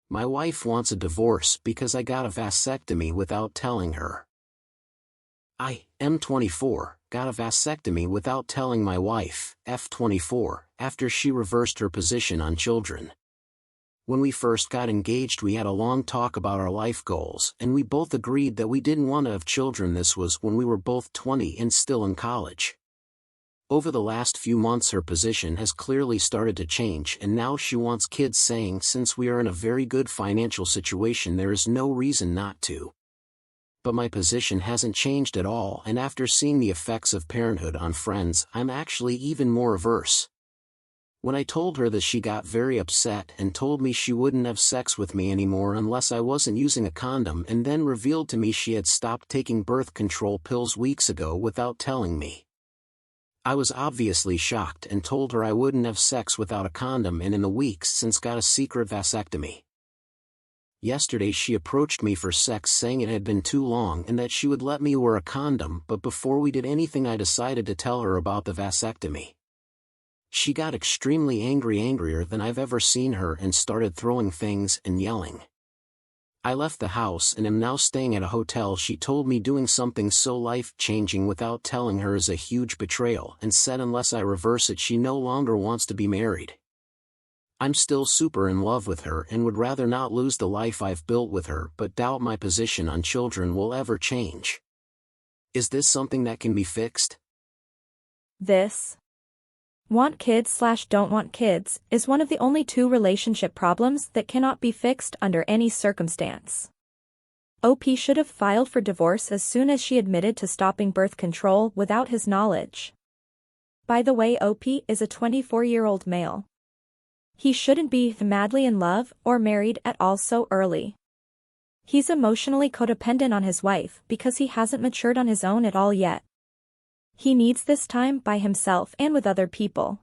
My wife wants a divorce because I got a vasectomy without telling her. I, M24, got a vasectomy without telling my wife, F24, after she reversed her position on children. When we first got engaged we had a long talk about our life goals and we both agreed that we didn't want to have children. This was when we were both 20 and still in college. Over the last few months her position has clearly started to change and now she wants kids, saying since we are in a very good financial situation there is no reason not to. But my position hasn't changed at all, and after seeing the effects of parenthood on friends I'm actually even more averse. When I told her that, she got very upset and told me she wouldn't have sex with me anymore unless I wasn't using a condom, and then revealed to me she had stopped taking birth control pills weeks ago without telling me. I was obviously shocked and told her I wouldn't have sex without a condom, and in the weeks since got a secret vasectomy. Yesterday she approached me for sex, saying it had been too long and that she would let me wear a condom, but before we did anything I decided to tell her about the vasectomy. She got extremely angry, angrier than I've ever seen her, and started throwing things and yelling. I left the house and am now staying at a hotel. She told me doing something so life-changing without telling her is a huge betrayal, and said unless I reverse it she no longer wants to be married. I'm still super in love with her and would rather not lose the life I've built with her, but doubt my position on children will ever change. Is this something that can be fixed? This want kids/don't want kids is one of the only two relationship problems that cannot be fixed under any circumstance. OP should have filed for divorce as soon as she admitted to stopping birth control without his knowledge. By the way, OP is a 24-year-old male. He shouldn't be madly in love or married at all so early. He's emotionally codependent on his wife because he hasn't matured on his own at all yet. He needs this time by himself and with other people.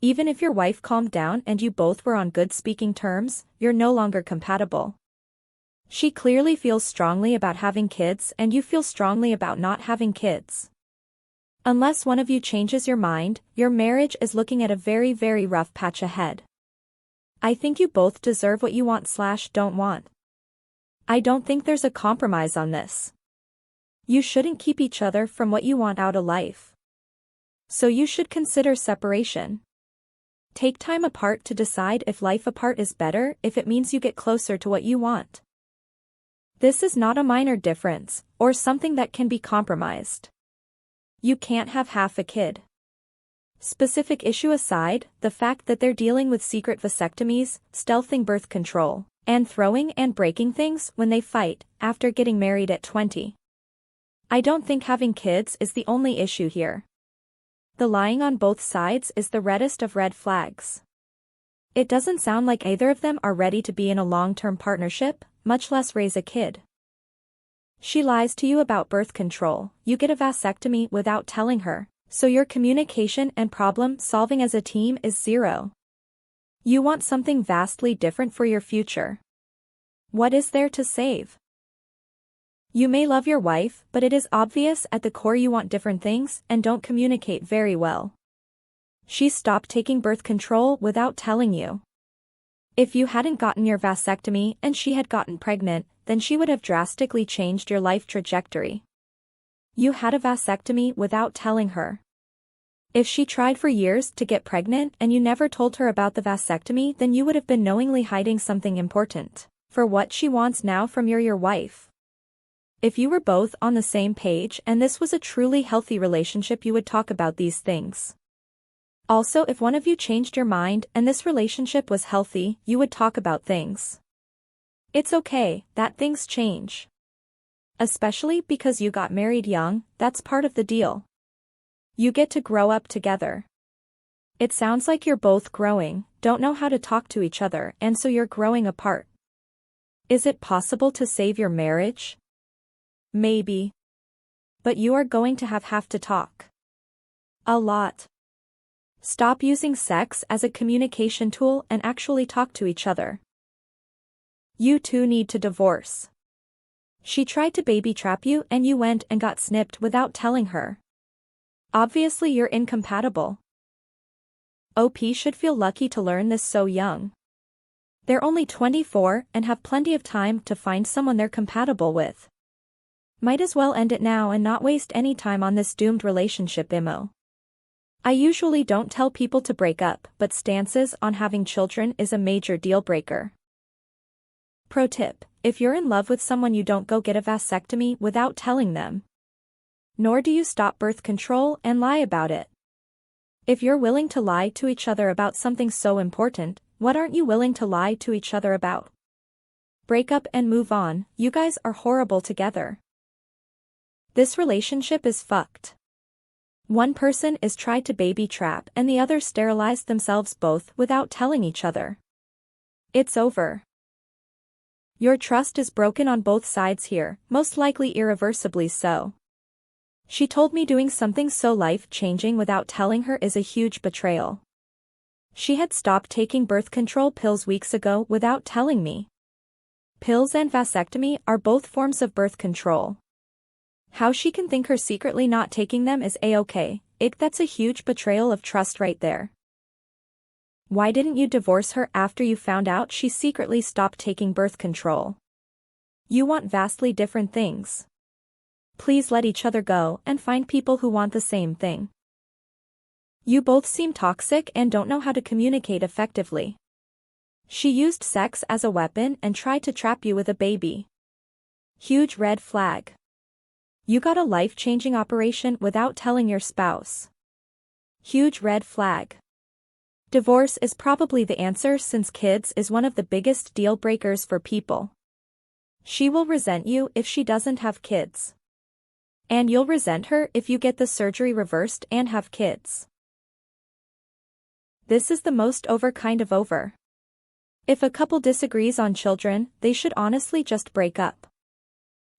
Even if your wife calmed down and you both were on good speaking terms, you're no longer compatible. She clearly feels strongly about having kids and you feel strongly about not having kids. Unless one of you changes your mind, your marriage is looking at a very, very rough patch ahead. I think you both deserve what you want/don't want. I don't think there's a compromise on this. You shouldn't keep each other from what you want out of life. So you should consider separation. Take time apart to decide if life apart is better, if it means you get closer to what you want. This is not a minor difference, or something that can be compromised. You can't have half a kid. Specific issue aside, the fact that they're dealing with secret vasectomies, stealthing birth control, and throwing and breaking things when they fight, after getting married at 20. I don't think having kids is the only issue here. The lying on both sides is the reddest of red flags. It doesn't sound like either of them are ready to be in a long-term partnership, much less raise a kid. She lies to you about birth control, you get a vasectomy without telling her, so your communication and problem solving as a team is zero. You want something vastly different for your future. What is there to save? You may love your wife, but it is obvious at the core you want different things and don't communicate very well. She stopped taking birth control without telling you. If you hadn't gotten your vasectomy and she had gotten pregnant, then she would have drastically changed your life trajectory. You had a vasectomy without telling her. If she tried for years to get pregnant and you never told her about the vasectomy, then you would have been knowingly hiding something important for what she wants now from your wife. If you were both on the same page and this was a truly healthy relationship, you would talk about these things. Also, if one of you changed your mind and this relationship was healthy, you would talk about things. It's okay that things change. Especially because you got married young, that's part of the deal. You get to grow up together. It sounds like you're both growing, don't know how to talk to each other, and so you're growing apart. Is it possible to save your marriage? Maybe. But you are going to have to talk. A lot. Stop using sex as a communication tool and actually talk to each other. You two need to divorce. She tried to baby trap you and you went and got snipped without telling her. Obviously you're incompatible. OP should feel lucky to learn this so young. They're only 24 and have plenty of time to find someone they're compatible with. Might as well end it now and not waste any time on this doomed relationship IMO. I usually don't tell people to break up, but stances on having children is a major deal breaker. Pro tip: if you're in love with someone, you don't go get a vasectomy without telling them. Nor do you stop birth control and lie about it. If you're willing to lie to each other about something so important, what aren't you willing to lie to each other about? Break up and move on. You guys are horrible together. This relationship is fucked. One person is tried to baby trap and the other sterilized themselves both without telling each other. It's over. Your trust is broken on both sides here, most likely irreversibly so. She told me doing something so life-changing without telling her is a huge betrayal. She had stopped taking birth control pills weeks ago without telling me. Pills and vasectomy are both forms of birth control. How she can think her secretly not taking them is a-okay, that's a huge betrayal of trust right there. Why didn't you divorce her after you found out she secretly stopped taking birth control? You want vastly different things. Please let each other go and find people who want the same thing. You both seem toxic and don't know how to communicate effectively. She used sex as a weapon and tried to trap you with a baby. Huge red flag. You got a life-changing operation without telling your spouse. Huge red flag. Divorce is probably the answer since kids is one of the biggest deal breakers for people. She will resent you if she doesn't have kids. And you'll resent her if you get the surgery reversed and have kids. This is the most over kind of over. If a couple disagrees on children, they should honestly just break up.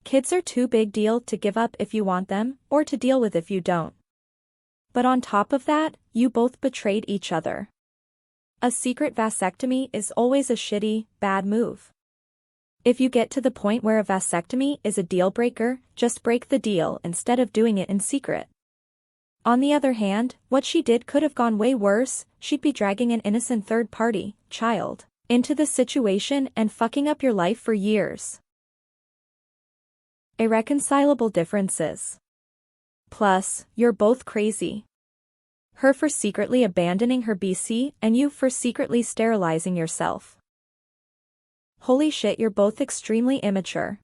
Kids are too big deal to give up if you want them, or to deal with if you don't. But on top of that, you both betrayed each other. A secret vasectomy is always a shitty, bad move. If you get to the point where a vasectomy is a deal breaker, just break the deal instead of doing it in secret. On the other hand, what she did could have gone way worse. She'd be dragging an innocent third-party child into the situation and fucking up your life for years. Irreconcilable differences. Plus, you're both crazy. Her for secretly abandoning her BC and you for secretly sterilizing yourself. Holy shit, you're both extremely immature.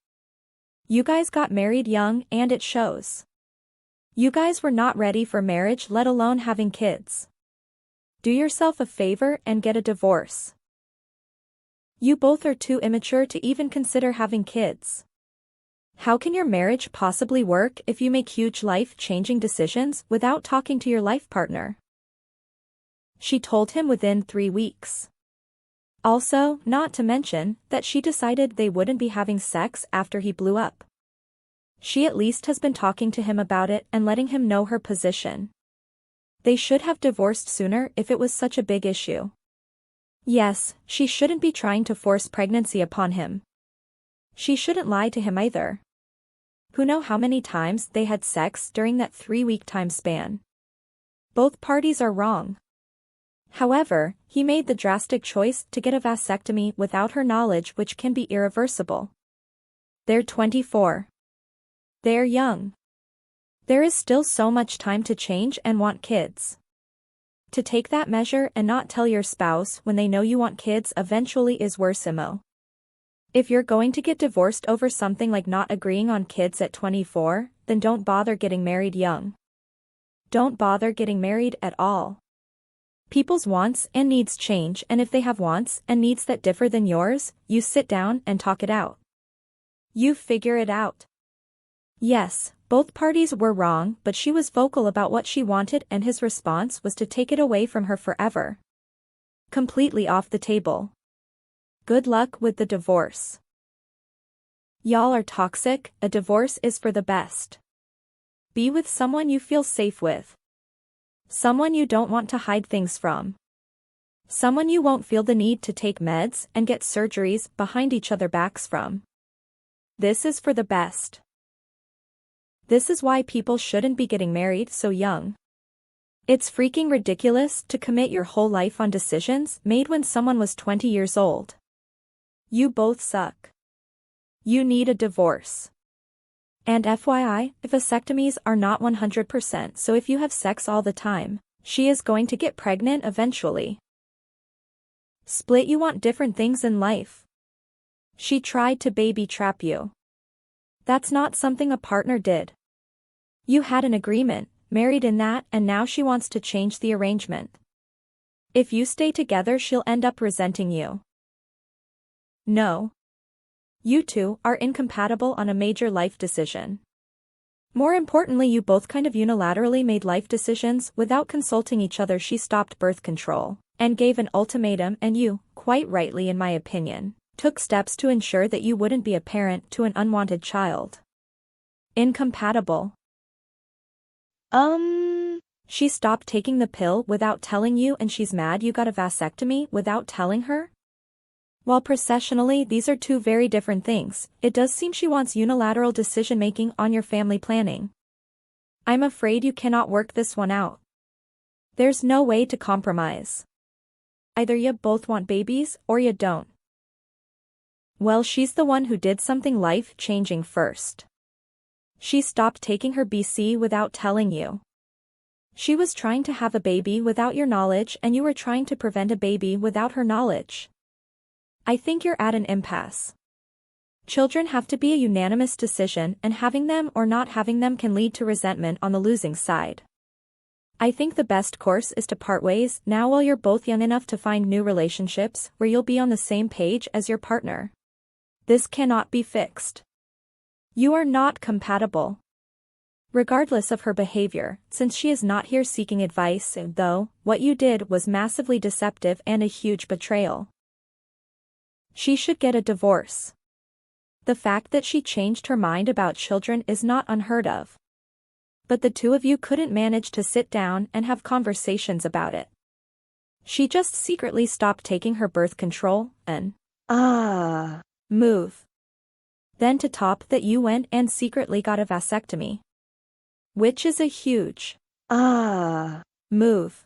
You guys got married young and it shows. You guys were not ready for marriage, let alone having kids. Do yourself a favor and get a divorce. You both are too immature to even consider having kids. How can your marriage possibly work if you make huge life-changing decisions without talking to your life partner? She told him within 3 weeks. Also, not to mention, that she decided they wouldn't be having sex after he blew up. She at least has been talking to him about it and letting him know her position. They should have divorced sooner if it was such a big issue. Yes, she shouldn't be trying to force pregnancy upon him. She shouldn't lie to him either. Who knows how many times they had sex during that 3-week time span. Both parties are wrong. However, he made the drastic choice to get a vasectomy without her knowledge, which can be irreversible. They're 24. They're young. There is still so much time to change and want kids. To take that measure and not tell your spouse when they know you want kids eventually is worse-imo. If you're going to get divorced over something like not agreeing on kids at 24, then don't bother getting married young. Don't bother getting married at all. People's wants and needs change, and if they have wants and needs that differ than yours, you sit down and talk it out. You figure it out. Yes, both parties were wrong, but she was vocal about what she wanted and his response was to take it away from her forever. Completely off the table. Good luck with the divorce. Y'all are toxic, a divorce is for the best. Be with someone you feel safe with. Someone you don't want to hide things from. Someone you won't feel the need to take meds and get surgeries behind each other's backs from. This is for the best. This is why people shouldn't be getting married so young. It's freaking ridiculous to commit your whole life on decisions made when someone was 20 years old. You both suck. You need a divorce. And FYI, vasectomies are not 100%, so if you have sex all the time, she is going to get pregnant eventually. Split. You want different things in life. She tried to baby trap you. That's not something a partner did. You had an agreement, married in that, and now she wants to change the arrangement. If you stay together, she'll end up resenting you. No. You two are incompatible on a major life decision. More importantly, you both kind of unilaterally made life decisions without consulting each other. She stopped birth control and gave an ultimatum, and you, quite rightly in my opinion, took steps to ensure that you wouldn't be a parent to an unwanted child. Incompatible. She stopped taking the pill without telling you, and she's mad you got a vasectomy without telling her? While processionally these are two very different things, it does seem she wants unilateral decision-making on your family planning. I'm afraid you cannot work this one out. There's no way to compromise. Either you both want babies, or you don't. Well, she's the one who did something life-changing first. She stopped taking her BC without telling you. She was trying to have a baby without your knowledge, and you were trying to prevent a baby without her knowledge. I think you're at an impasse. Children have to be a unanimous decision, and having them or not having them can lead to resentment on the losing side. I think the best course is to part ways now while you're both young enough to find new relationships where you'll be on the same page as your partner. This cannot be fixed. You are not compatible. Regardless of her behavior, since she is not here seeking advice, though, what you did was massively deceptive and a huge betrayal. She should get a divorce. The fact that she changed her mind about children is not unheard of. But the two of you couldn't manage to sit down and have conversations about it. She just secretly stopped taking her birth control and move. Then to top that, you went and secretly got a vasectomy. Which is a huge move.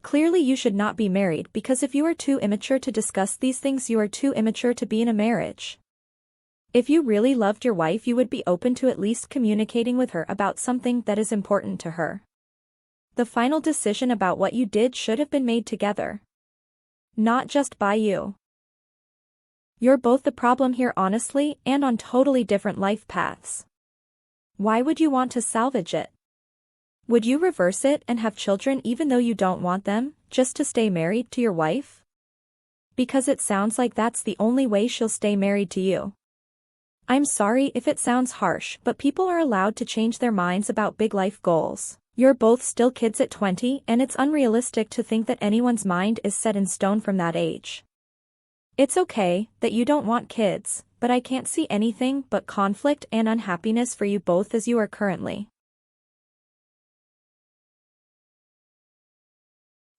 Clearly you should not be married, because if you are too immature to discuss these things, you are too immature to be in a marriage. If you really loved your wife, you would be open to at least communicating with her about something that is important to her. The final decision about what you did should have been made together. Not just by you. You're both the problem here, honestly, and on totally different life paths. Why would you want to salvage it? Would you reverse it and have children even though you don't want them, just to stay married to your wife? Because it sounds like that's the only way she'll stay married to you. I'm sorry if it sounds harsh, but people are allowed to change their minds about big life goals. You're both still kids at 20, and it's unrealistic to think that anyone's mind is set in stone from that age. It's okay that you don't want kids, but I can't see anything but conflict and unhappiness for you both as you are currently.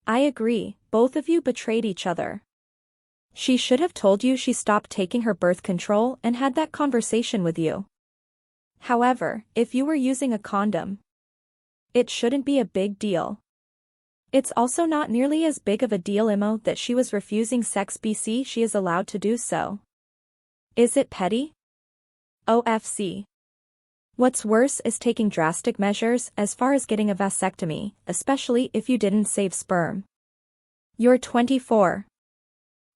I agree, both of you betrayed each other. She should have told you she stopped taking her birth control and had that conversation with you. However, if you were using a condom, it shouldn't be a big deal. It's also not nearly as big of a deal that she was refusing sex BC. She is allowed to do so. Is it petty? OFC. What's worse is taking drastic measures as far as getting a vasectomy, especially if you didn't save sperm. You're 24.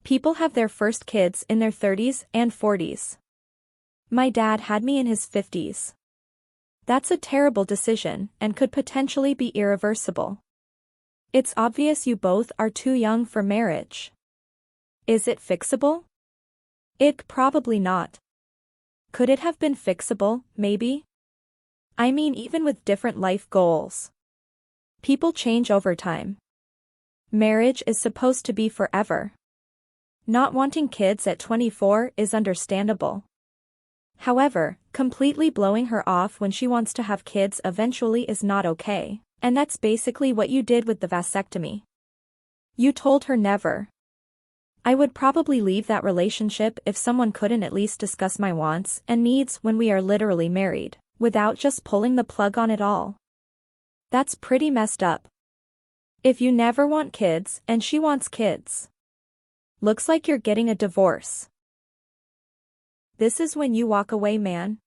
People have their first kids in their 30s and 40s. My dad had me in his 50s. That's a terrible decision and could potentially be irreversible. It's obvious you both are too young for marriage. Is it fixable? Probably not. Could it have been fixable, maybe? I mean, even with different life goals. People change over time. Marriage is supposed to be forever. Not wanting kids at 24 is understandable. However, completely blowing her off when she wants to have kids eventually is not okay, and that's basically what you did with the vasectomy. You told her never. I would probably leave that relationship if someone couldn't at least discuss my wants and needs when we are literally married, without just pulling the plug on it all. That's pretty messed up. If you never want kids and she wants kids, looks like you're getting a divorce. This is when you walk away, man.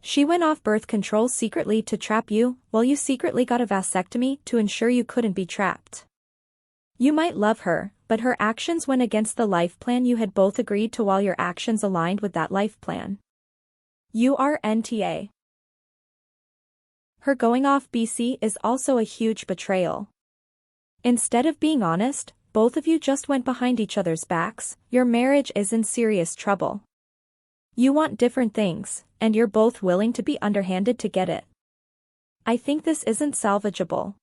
She went off birth control secretly to trap you, while you secretly got a vasectomy to ensure you couldn't be trapped. You might love her, but her actions went against the life plan you had both agreed to while your actions aligned with that life plan. You are NTA. Her going off BC is also a huge betrayal. Instead of being honest, both of you just went behind each other's backs. Your marriage is in serious trouble. You want different things, and you're both willing to be underhanded to get it. I think this isn't salvageable.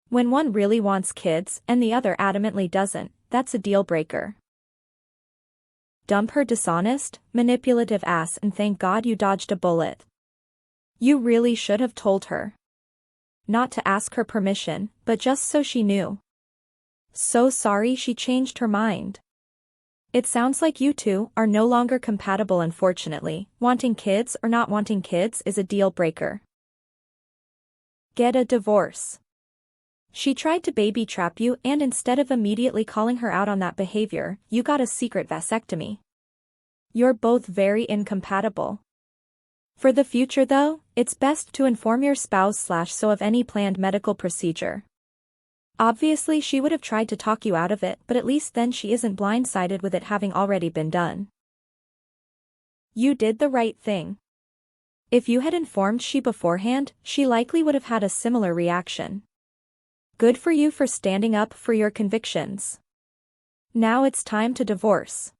When one really wants kids and the other adamantly doesn't, that's a deal breaker. Dump her dishonest, manipulative ass and thank God you dodged a bullet. You really should have told her. Not to ask her permission, but just so she knew. So sorry she changed her mind. It sounds like you two are no longer compatible, unfortunately. Wanting kids or not wanting kids is a deal breaker. Get a divorce. She tried to baby trap you, and instead of immediately calling her out on that behavior, you got a secret vasectomy. You're both very incompatible. For the future though, it's best to inform your spouse/so of any planned medical procedure. Obviously she would have tried to talk you out of it, but at least then she isn't blindsided with it having already been done. You did the right thing. If you had informed she beforehand, she likely would have had a similar reaction. Good for you for standing up for your convictions. Now it's time to divorce.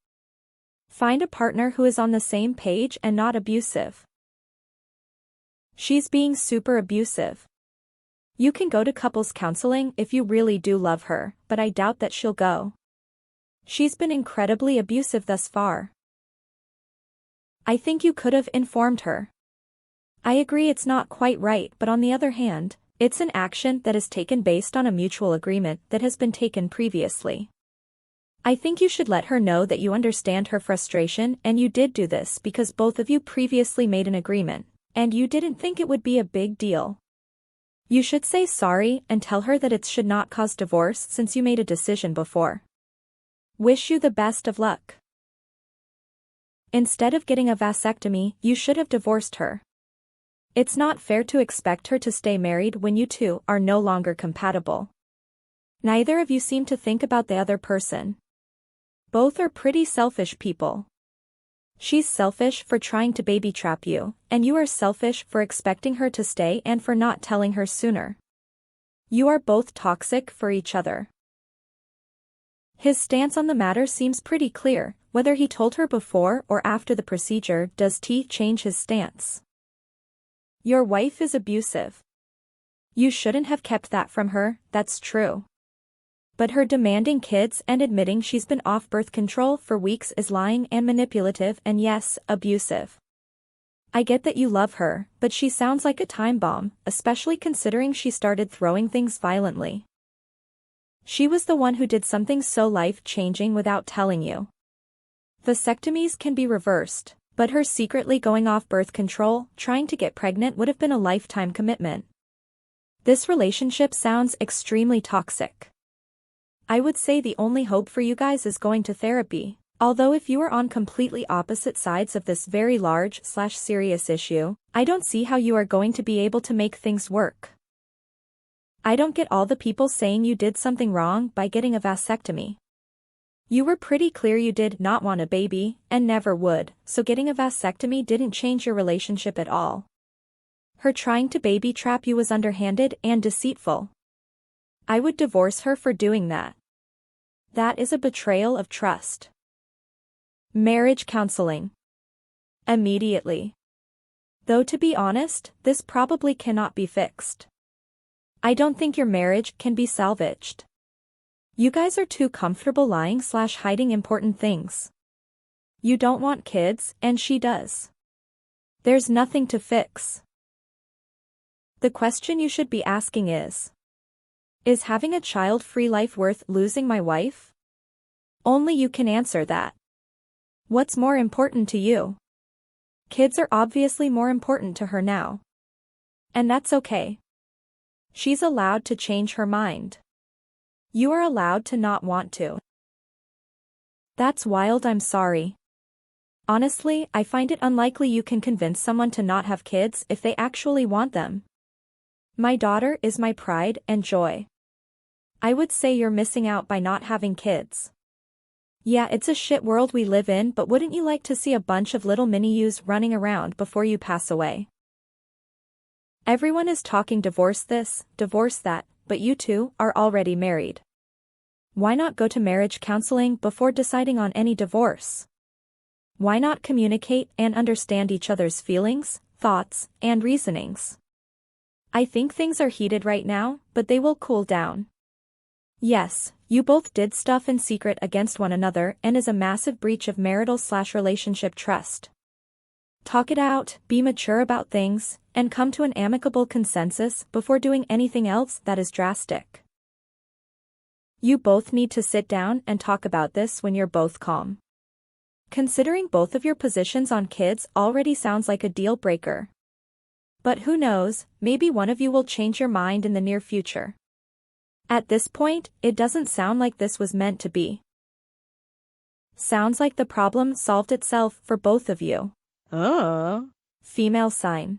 Find a partner who is on the same page and not abusive. She's being super abusive. You can go to couples counseling if you really do love her, but I doubt that she'll go. She's been incredibly abusive thus far. I think you could have informed her. I agree it's not quite right, but on the other hand, it's an action that is taken based on a mutual agreement that has been taken previously. I think you should let her know that you understand her frustration and you did do this because both of you previously made an agreement, and you didn't think it would be a big deal. You should say sorry and tell her that it should not cause divorce since you made a decision before. Wish you the best of luck. Instead of getting a vasectomy, you should have divorced her. It's not fair to expect her to stay married when you two are no longer compatible. Neither of you seem to think about the other person. Both are pretty selfish people. She's selfish for trying to baby trap you, and you are selfish for expecting her to stay and for not telling her sooner. You are both toxic for each other. His stance on the matter seems pretty clear. Whether he told her before or after the procedure, does T change his stance? Your wife is abusive. You shouldn't have kept that from her, that's true. But her demanding kids and admitting she's been off birth control for weeks is lying and manipulative and yes, abusive. I get that you love her, but she sounds like a time bomb, especially considering she started throwing things violently. She was the one who did something so life-changing without telling you. Vasectomies can be reversed, but her secretly going off birth control, trying to get pregnant would have been a lifetime commitment. This relationship sounds extremely toxic. I would say the only hope for you guys is going to therapy, although if you are on completely opposite sides of this very large/serious issue, I don't see how you are going to be able to make things work. I don't get all the people saying you did something wrong by getting a vasectomy. You were pretty clear you did not want a baby, and never would, so getting a vasectomy didn't change your relationship at all. Her trying to baby trap you was underhanded and deceitful. I would divorce her for doing that. That is a betrayal of trust. Marriage counseling. Immediately. Though to be honest, this probably cannot be fixed. I don't think your marriage can be salvaged. You guys are too comfortable lying/hiding important things. You don't want kids, and she does. There's nothing to fix. The question you should be asking is having a child-free life worth losing my wife? Only you can answer that. What's more important to you? Kids are obviously more important to her now. And that's okay. She's allowed to change her mind. You are allowed to not want to. That's wild, I'm sorry. Honestly, I find it unlikely you can convince someone to not have kids if they actually want them. My daughter is my pride and joy. I would say you're missing out by not having kids. Yeah, it's a shit world we live in, but wouldn't you like to see a bunch of little mini-yous running around before you pass away? Everyone is talking divorce this, divorce that, but you two are already married. Why not go to marriage counseling before deciding on any divorce? Why not communicate and understand each other's feelings, thoughts, and reasonings? I think things are heated right now, but they will cool down. Yes, you both did stuff in secret against one another and is a massive breach of marital/relationship trust. Talk it out, be mature about things, and come to an amicable consensus before doing anything else that is drastic. You both need to sit down and talk about this when you're both calm. Considering both of your positions on kids already sounds like a deal breaker. But who knows, maybe one of you will change your mind in the near future. At this point, it doesn't sound like this was meant to be. Sounds like the problem solved itself for both of you. Female sign.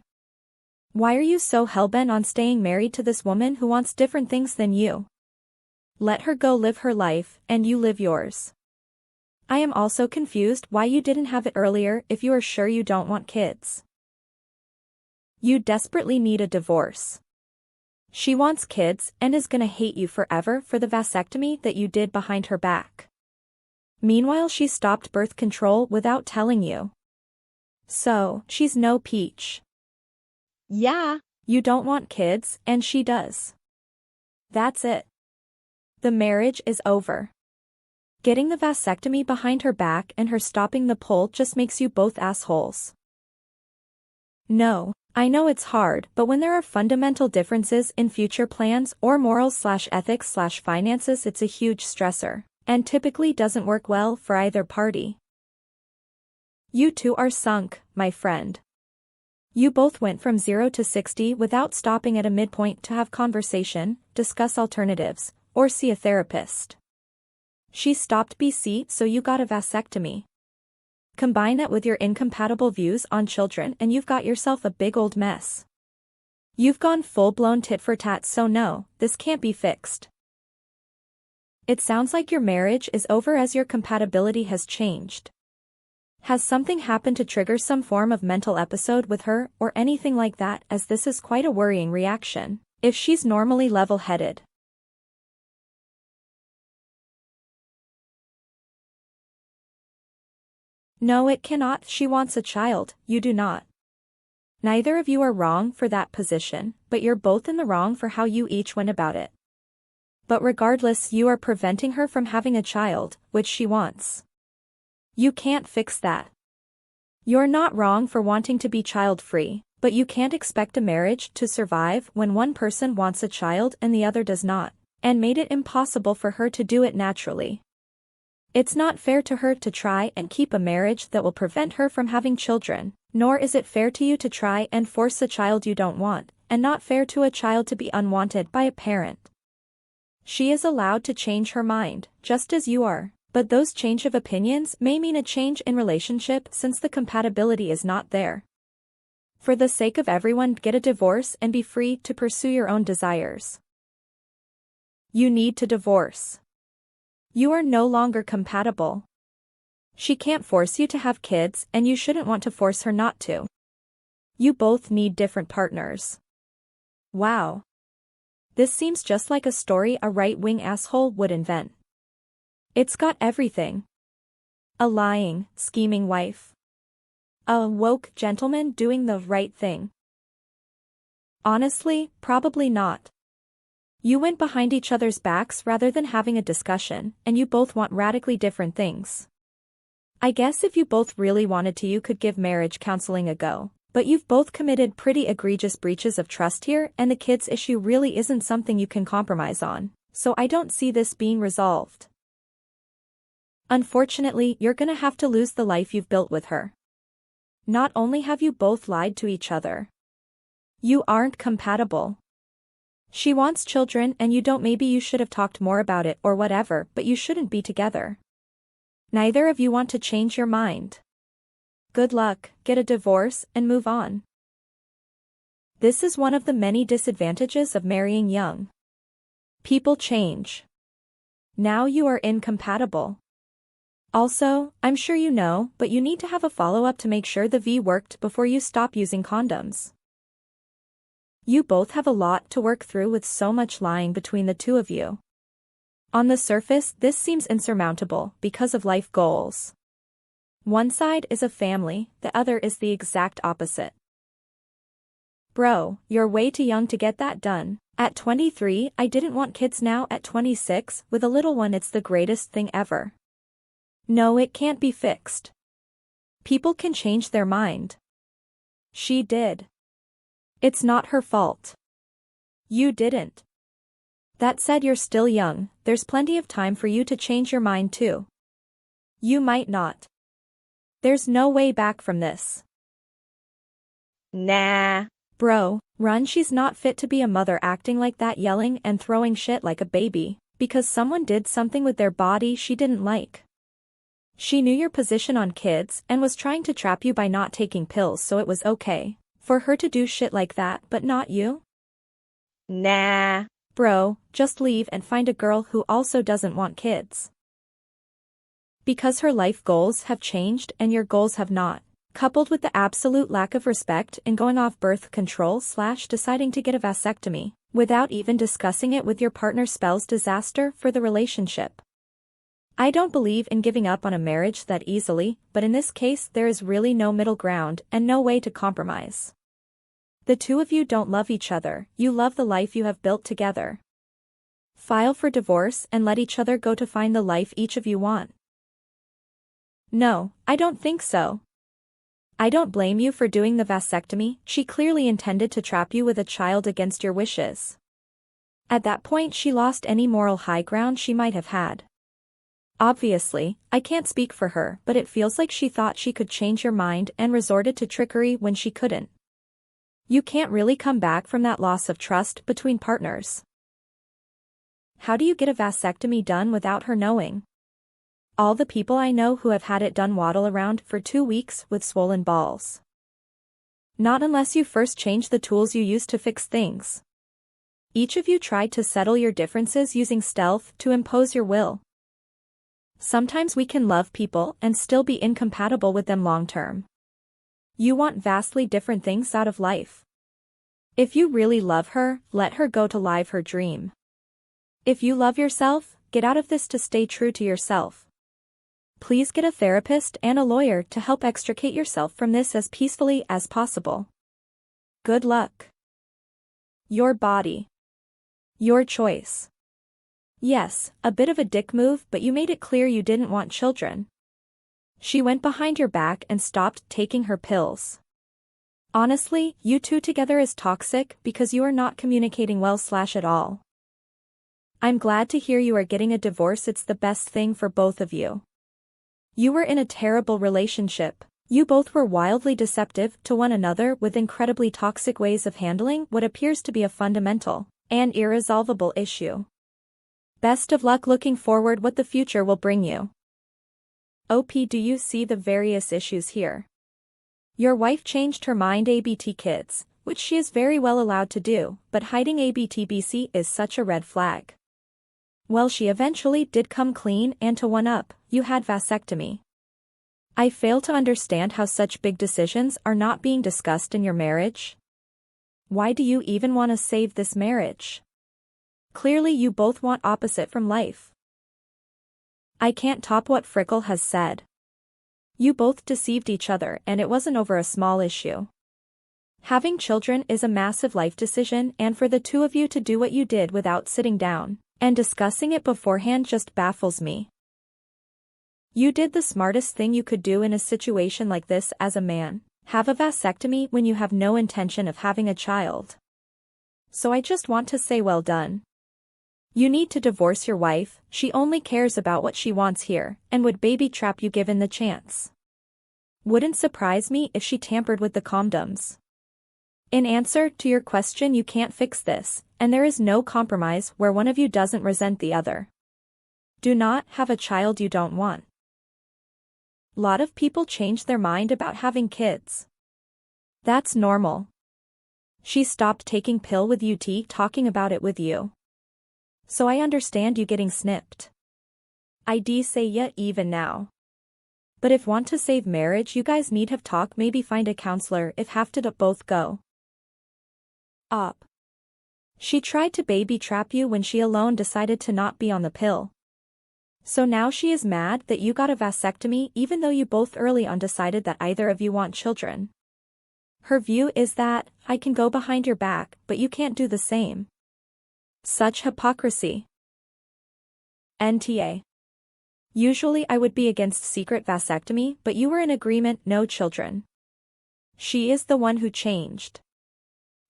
Why are you so hellbent on staying married to this woman who wants different things than you? Let her go live her life, and you live yours. I am also confused why you didn't have it earlier if you are sure you don't want kids. You desperately need a divorce. She wants kids and is gonna hate you forever for the vasectomy that you did behind her back. Meanwhile, she stopped birth control without telling you. So, she's no peach. Yeah. You don't want kids, and she does. That's it. The marriage is over. Getting the vasectomy behind her back and her stopping the pull just makes you both assholes. No, I know it's hard, but when there are fundamental differences in future plans or morals/ethics/finances, it's a huge stressor, and typically doesn't work well for either party. You two are sunk, my friend. You both went from 0 to 60 without stopping at a midpoint to have conversation, discuss alternatives, or see a therapist. She stopped BC, so you got a vasectomy. Combine that with your incompatible views on children and you've got yourself a big old mess. You've gone full-blown tit-for-tat, so no, this can't be fixed. It sounds like your marriage is over as your compatibility has changed. Has something happened to trigger some form of mental episode with her or anything like that, as this is quite a worrying reaction, if she's normally level-headed. No, it cannot. She wants a child, you do not. Neither of you are wrong for that position, but you're both in the wrong for how you each went about it. But regardless, you are preventing her from having a child, which she wants. You can't fix that. You're not wrong for wanting to be child-free, but you can't expect a marriage to survive when one person wants a child and the other does not, and made it impossible for her to do it naturally. It's not fair to her to try and keep a marriage that will prevent her from having children, nor is it fair to you to try and force a child you don't want, and not fair to a child to be unwanted by a parent. She is allowed to change her mind, just as you are, but those change of opinions may mean a change in relationship since the compatibility is not there. For the sake of everyone, get a divorce and be free to pursue your own desires. You need to divorce. You are no longer compatible. She can't force you to have kids, and you shouldn't want to force her not to. You both need different partners. Wow. This seems just like a story a right-wing asshole would invent. It's got everything. A lying, scheming wife. A woke gentleman doing the right thing. Honestly, probably not. You went behind each other's backs rather than having a discussion, and you both want radically different things. I guess if you both really wanted to, you could give marriage counseling a go, but you've both committed pretty egregious breaches of trust here, and the kids issue really isn't something you can compromise on, so I don't see this being resolved. Unfortunately, you're gonna have to lose the life you've built with her. Not only have you both lied to each other, you aren't compatible. She wants children and you don't. Maybe you should have talked more about it or whatever, but you shouldn't be together. Neither of you want to change your mind. Good luck, get a divorce, and move on. This is one of the many disadvantages of marrying young. People change. Now you are incompatible. Also, I'm sure you know, but you need to have a follow-up to make sure the V worked before you stop using condoms. You both have a lot to work through with so much lying between the two of you. On the surface, this seems insurmountable because of life goals. One side is a family, the other is the exact opposite. Bro, you're way too young to get that done. At 23, I didn't want kids. Now at 26, with a little one, it's the greatest thing ever. No, it can't be fixed. People can change their mind. She did. It's not her fault. You didn't. That said, you're still young, there's plenty of time for you to change your mind too. You might not. There's no way back from this. Nah. Bro, run. She's not fit to be a mother, acting like that, yelling and throwing shit like a baby, because someone did something with their body she didn't like. She knew your position on kids and was trying to trap you by not taking pills, so it was okay for her to do shit like that, but not you? Nah. Bro, just leave and find a girl who also doesn't want kids. Because her life goals have changed and your goals have not, coupled with the absolute lack of respect in going off birth control / deciding to get a vasectomy, without even discussing it with your partner, spells disaster for the relationship. I don't believe in giving up on a marriage that easily, but in this case there is really no middle ground and no way to compromise. The two of you don't love each other, you love the life you have built together. File for divorce and let each other go to find the life each of you want. No, I don't think so. I don't blame you for doing the vasectomy. She clearly intended to trap you with a child against your wishes. At that point she lost any moral high ground she might have had. Obviously, I can't speak for her, but it feels like she thought she could change your mind and resorted to trickery when she couldn't. You can't really come back from that loss of trust between partners. How do you get a vasectomy done without her knowing? All the people I know who have had it done waddle around for 2 weeks with swollen balls. Not unless you first change the tools you use to fix things. Each of you tried to settle your differences using stealth to impose your will. Sometimes we can love people and still be incompatible with them long term. You want vastly different things out of life. If you really love her, let her go to live her dream. If you love yourself, get out of this to stay true to yourself. Please get a therapist and a lawyer to help extricate yourself from this as peacefully as possible. Good luck. Your body. Your choice. Yes, a bit of a dick move, but you made it clear you didn't want children. She went behind your back and stopped taking her pills. Honestly, you two together is toxic because you are not communicating well / at all. I'm glad to hear you are getting a divorce. It's the best thing for both of you. You were in a terrible relationship. You both were wildly deceptive to one another with incredibly toxic ways of handling what appears to be a fundamental and irresolvable issue. Best of luck looking forward what the future will bring you. OP, do you see the various issues here? Your wife changed her mind ABT kids, which she is very well allowed to do, but hiding ABTBC is such a red flag. Well, she eventually did come clean, and to one up, you had vasectomy. I fail to understand how such big decisions are not being discussed in your marriage. Why do you even want to save this marriage? Clearly you both want opposite from life. I can't top what Frickle has said. You both deceived each other and it wasn't over a small issue. Having children is a massive life decision, and for the two of you to do what you did without sitting down and discussing it beforehand just baffles me. You did the smartest thing you could do in a situation like this as a man. Have a vasectomy when you have no intention of having a child. So I just want to say well done. You need to divorce your wife. She only cares about what she wants here, and would baby trap you given the chance. Wouldn't surprise me if she tampered with the condoms. In answer to your question, you can't fix this, and there is no compromise where one of you doesn't resent the other. Do not have a child you don't want. Lot of people change their mind about having kids. That's normal. She stopped taking pill with UT talking about it with you. So I understand you getting snipped. I'd say yeah even now. But if want to save marriage you guys need have talk maybe find a counselor if have to both go up. She tried to baby trap you when she alone decided to not be on the pill. So now she is mad that you got a vasectomy even though you both early on decided that either of you want children. Her view is that, I can go behind your back, but you can't do the same. Such hypocrisy. NTA. Usually I would be against secret vasectomy, but you were in agreement, no children. She is the one who changed.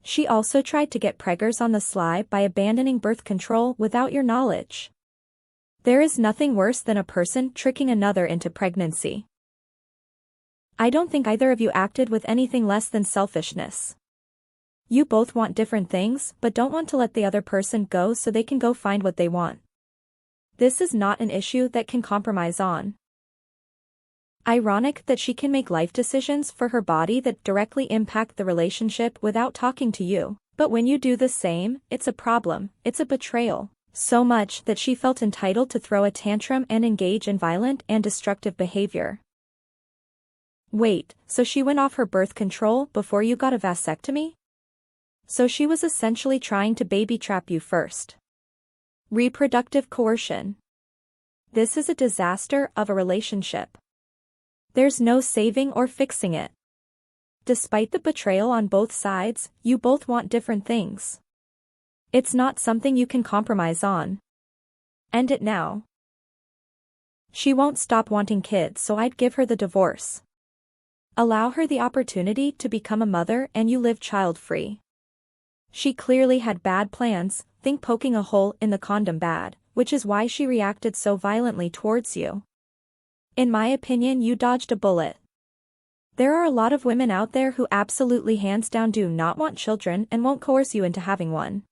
She also tried to get preggers on the sly by abandoning birth control without your knowledge. There is nothing worse than a person tricking another into pregnancy. I don't think either of you acted with anything less than selfishness. You both want different things but don't want to let the other person go so they can go find what they want. This is not an issue that can compromise on. Ironic that she can make life decisions for her body that directly impact the relationship without talking to you, but when you do the same, it's a problem, it's a betrayal. So much that she felt entitled to throw a tantrum and engage in violent and destructive behavior. Wait, so she went off her birth control before you got a vasectomy? So she was essentially trying to baby trap you first. Reproductive coercion. This is a disaster of a relationship. There's no saving or fixing it. Despite the betrayal on both sides, you both want different things. It's not something you can compromise on. End it now. She won't stop wanting kids, so I'd give her the divorce. Allow her the opportunity to become a mother and you live child-free. She clearly had bad plans, think poking a hole in the condom bad, which is why she reacted so violently towards you. In my opinion, you dodged a bullet. There are a lot of women out there who absolutely hands down do not want children and won't coerce you into having one.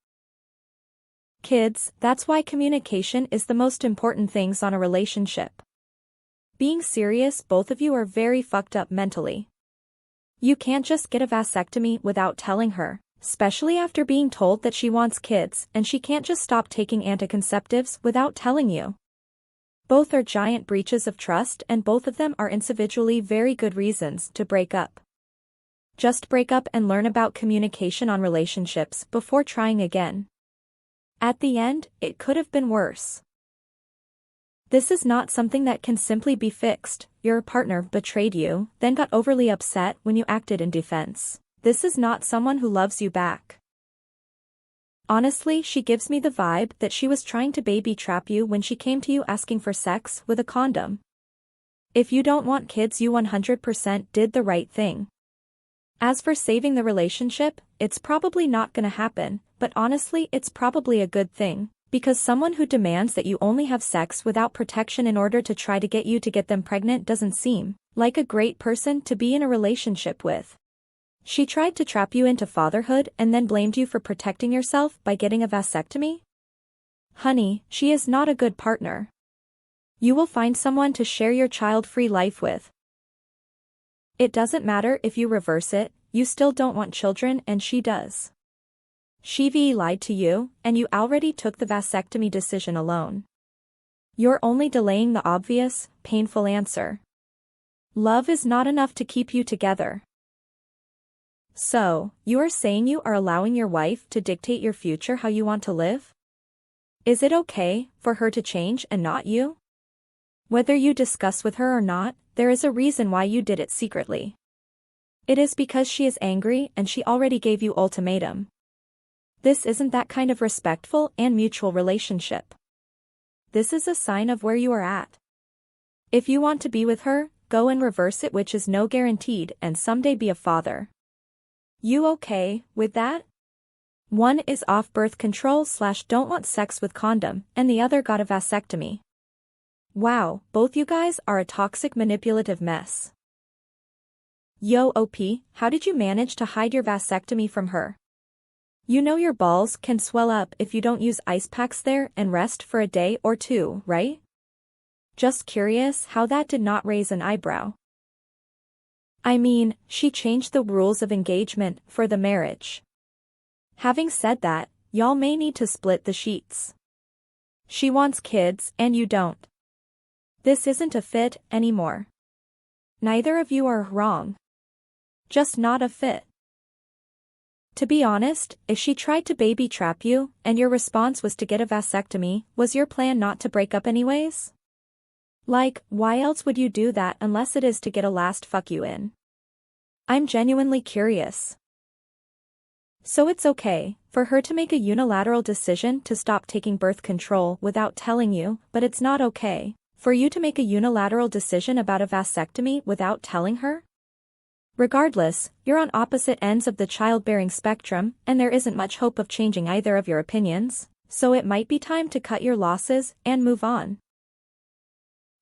Kids, that's why communication is the most important things on a relationship. Being serious, both of you are very fucked up mentally. You can't just get a vasectomy without telling her, especially after being told that she wants kids, and she can't just stop taking anticonceptives without telling you. Both are giant breaches of trust and both of them are individually very good reasons to break up. Just break up and learn about communication on relationships before trying again. At the end, it could have been worse. This is not something that can simply be fixed. Your partner betrayed you, then got overly upset when you acted in defense. This is not someone who loves you back. Honestly, she gives me the vibe that she was trying to baby trap you when she came to you asking for sex with a condom. If you don't want kids, you 100% did the right thing. As for saving the relationship, it's probably not gonna happen, but honestly it's probably a good thing, because someone who demands that you only have sex without protection in order to try to get you to get them pregnant doesn't seem like a great person to be in a relationship with. She tried to trap you into fatherhood and then blamed you for protecting yourself by getting a vasectomy? Honey, she is not a good partner. You will find someone to share your child-free life with. It doesn't matter if you reverse it, you still don't want children and she does. She lied to you, and you already took the vasectomy decision alone. You're only delaying the obvious, painful answer. Love is not enough to keep you together. So, you are saying you are allowing your wife to dictate your future how you want to live? Is it okay for her to change and not you? Whether you discuss with her or not, there is a reason why you did it secretly. It is because she is angry and she already gave you ultimatum. This isn't that kind of respectful and mutual relationship. This is a sign of where you are at. If you want to be with her, go and reverse it, which is no guaranteed, and someday be a father. You okay with that? One is off birth control / don't want sex with condom, and the other got a vasectomy. Wow, both you guys are a toxic manipulative mess. Yo OP, how did you manage to hide your vasectomy from her? You know your balls can swell up if you don't use ice packs there and rest for a day or two, right? Just curious how that did not raise an eyebrow. I mean, she changed the rules of engagement for the marriage. Having said that, y'all may need to split the sheets. She wants kids and you don't. This isn't a fit anymore. Neither of you are wrong. Just not a fit. To be honest, if she tried to baby trap you, and your response was to get a vasectomy, was your plan not to break up anyways? Like, why else would you do that unless it is to get a last fuck you in? I'm genuinely curious. So it's okay for her to make a unilateral decision to stop taking birth control without telling you, but it's not okay for you to make a unilateral decision about a vasectomy without telling her? Regardless, you're on opposite ends of the childbearing spectrum, and there isn't much hope of changing either of your opinions, so it might be time to cut your losses and move on.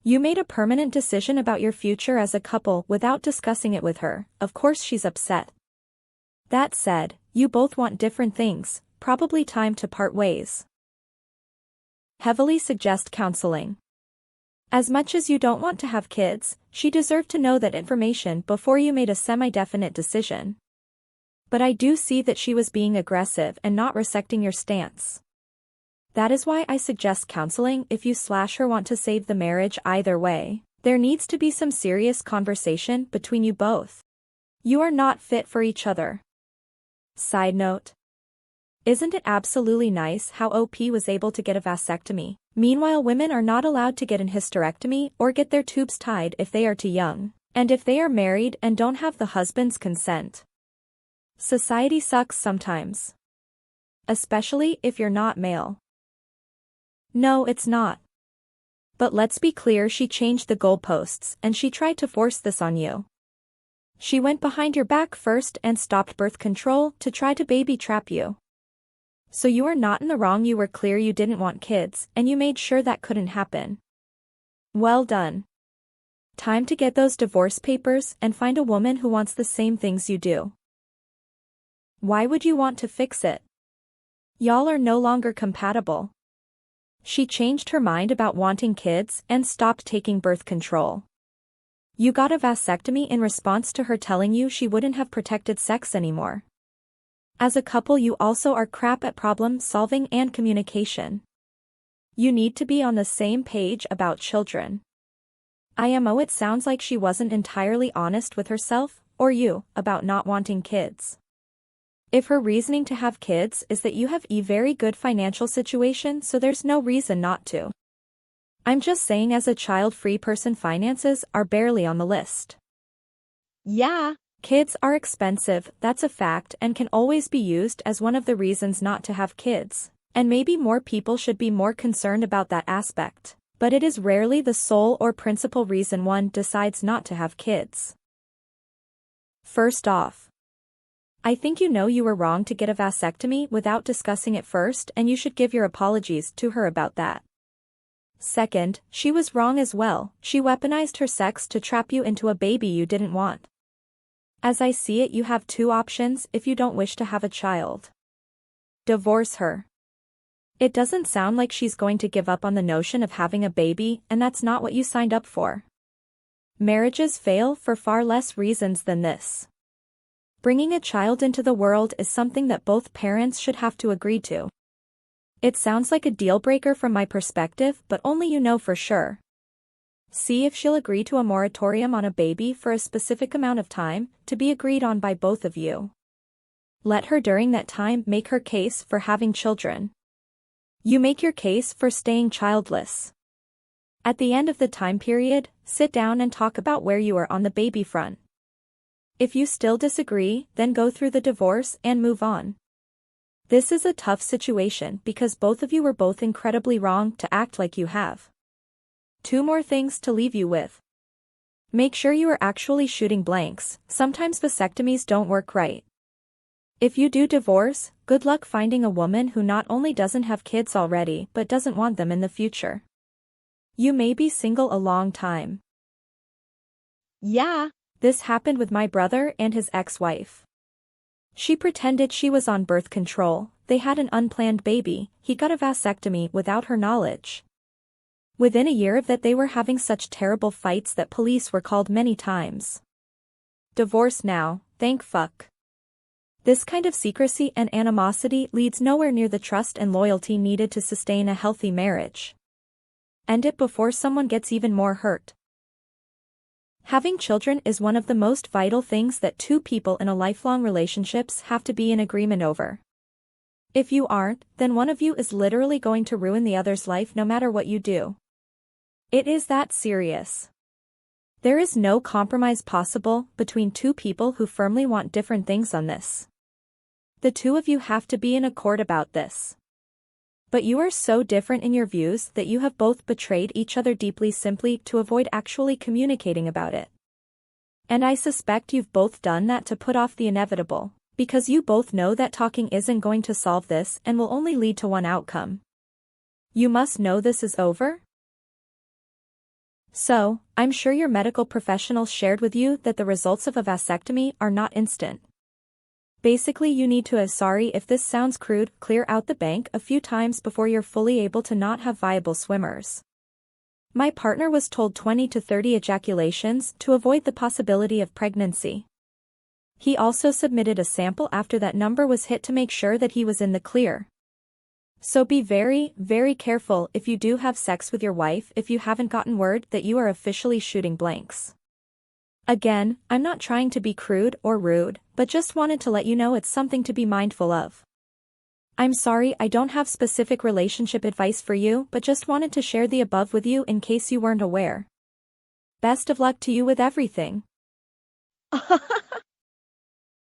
You made a permanent decision about your future as a couple without discussing it with her. Of course she's upset. That said, you both want different things, probably time to part ways. Heavily suggest counseling. As much as you don't want to have kids, she deserved to know that information before you made a semi-definite decision. But I do see that she was being aggressive and not respecting your stance. That is why I suggest counseling if you/her want to save the marriage. Either way, there needs to be some serious conversation between you both. You are not fit for each other. Side note. Isn't it absolutely nice how OP was able to get a vasectomy? Meanwhile, women are not allowed to get an hysterectomy or get their tubes tied if they are too young, and if they are married and don't have the husband's consent. Society sucks sometimes. Especially if you're not male. No, it's not. But let's be clear, she changed the goalposts and she tried to force this on you. She went behind your back first and stopped birth control to try to baby trap you. So you are not in the wrong. You were clear you didn't want kids, and you made sure that couldn't happen. Well done. Time to get those divorce papers and find a woman who wants the same things you do. Why would you want to fix it? Y'all are no longer compatible. She changed her mind about wanting kids and stopped taking birth control. You got a vasectomy in response to her telling you she wouldn't have protected sex anymore. As a couple, you also are crap at problem solving and communication. You need to be on the same page about children. IMO, it sounds like she wasn't entirely honest with herself, or you, about not wanting kids. If her reasoning to have kids is that you have a very good financial situation, so there's no reason not to. I'm just saying, as a child-free person, finances are barely on the list. Yeah. Kids are expensive, that's a fact, and can always be used as one of the reasons not to have kids. And maybe more people should be more concerned about that aspect. But it is rarely the sole or principal reason one decides not to have kids. First off, I think you know you were wrong to get a vasectomy without discussing it first, and you should give your apologies to her about that. Second, she was wrong as well. She weaponized her sex to trap you into a baby you didn't want. As I see it, you have two options if you don't wish to have a child. Divorce her. It doesn't sound like she's going to give up on the notion of having a baby, and that's not what you signed up for. Marriages fail for far less reasons than this. Bringing a child into the world is something that both parents should have to agree to. It sounds like a deal breaker from my perspective, but only you know for sure. See if she'll agree to a moratorium on a baby for a specific amount of time, to be agreed on by both of you. Let her during that time make her case for having children. You make your case for staying childless. At the end of the time period, sit down and talk about where you are on the baby front. If you still disagree, then go through the divorce and move on. This is a tough situation because both of you were both incredibly wrong to act like you have. Two more things to leave you with. Make sure you are actually shooting blanks. Sometimes vasectomies don't work right. If you do divorce, good luck finding a woman who not only doesn't have kids already but doesn't want them in the future. You may be single a long time. Yeah. This happened with my brother and his ex-wife. She pretended she was on birth control, they had an unplanned baby, he got a vasectomy without her knowledge. Within a year of that they were having such terrible fights that police were called many times. Divorce now, thank fuck. This kind of secrecy and animosity leads nowhere near the trust and loyalty needed to sustain a healthy marriage. End it before someone gets even more hurt. Having children is one of the most vital things that two people in a lifelong relationships have to be in agreement over. If you aren't, then one of you is literally going to ruin the other's life no matter what you do. It is that serious. There is no compromise possible between two people who firmly want different things on this. The two of you have to be in accord about this. But you are so different in your views that you have both betrayed each other deeply simply to avoid actually communicating about it. And I suspect you've both done that to put off the inevitable, because you both know that talking isn't going to solve this and will only lead to one outcome. You must know this is over? So, I'm sure your medical professionals shared with you that the results of a vasectomy are not instant. Basically you need to, sorry if this sounds crude, clear out the bank a few times before you're fully able to not have viable swimmers. My partner was told 20 to 30 ejaculations to avoid the possibility of pregnancy. He also submitted a sample after that number was hit to make sure that he was in the clear. So be very, very careful if you do have sex with your wife if you haven't gotten word that you are officially shooting blanks. Again, I'm not trying to be crude or rude, but just wanted to let you know it's something to be mindful of. I'm sorry I don't have specific relationship advice for you, but just wanted to share the above with you in case you weren't aware. Best of luck to you with everything.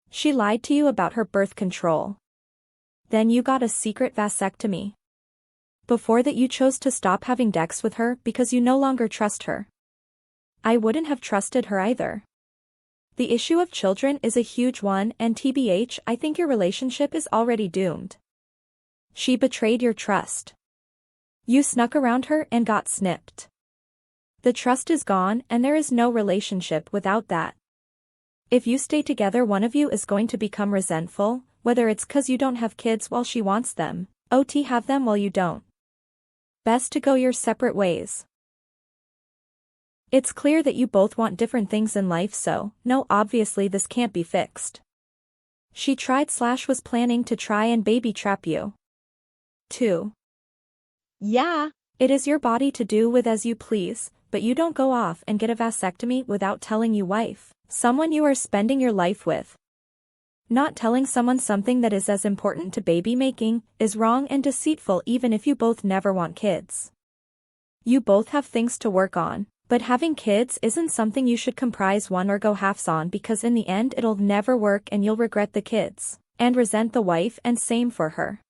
She lied to you about her birth control. Then you got a secret vasectomy. Before that you chose to stop having sex with her because you no longer trust her. I wouldn't have trusted her either. The issue of children is a huge one and TBH I think your relationship is already doomed. She betrayed your trust. You snuck around her and got snipped. The trust is gone and there is no relationship without that. If you stay together one of you is going to become resentful, whether it's 'cause you don't have kids while she wants them, OT have them while you don't. Best to go your separate ways. It's clear that you both want different things in life so, no obviously this can't be fixed. She tried/was planning to try and baby trap you. 2. Yeah. It is your body to do with as you please, but you don't go off and get a vasectomy without telling your wife, someone you are spending your life with. Not telling someone something that is as important to baby making is wrong and deceitful even if you both never want kids. You both have things to work on, but having kids isn't something you should comprise one or go halves on because in the end it'll never work and you'll regret the kids, and resent the wife and same for her.